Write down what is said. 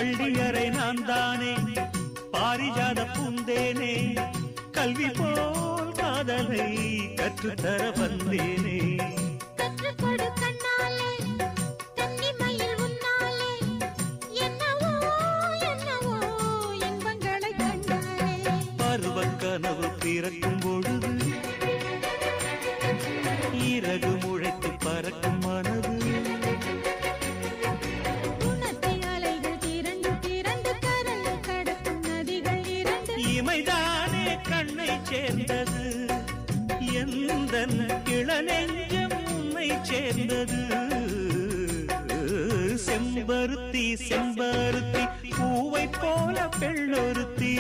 பள்ளியறை நான் தானே பாரிஜாத பூந்தேனே கல்வி போல் காதலை கற்றுத்தர வந்தேனே கற்றுக்கொடு கண்ணாலே தன்னிமையில் உன்னாலே என்னவோ என்னவோ இன்பங்களை கண்டாலே பருவக் கனவு பிறக்கும் பொழுது இறகு முளைத்து பறக்கும் மனது இமைதானே கண்ணை சேர்ந்தது எந்தன் இளநெஞ்சம் உன்னை சேர்ந்தது செம்பருத்தி செம்பருத்தி பூவை போல பெண்ணொருத்தி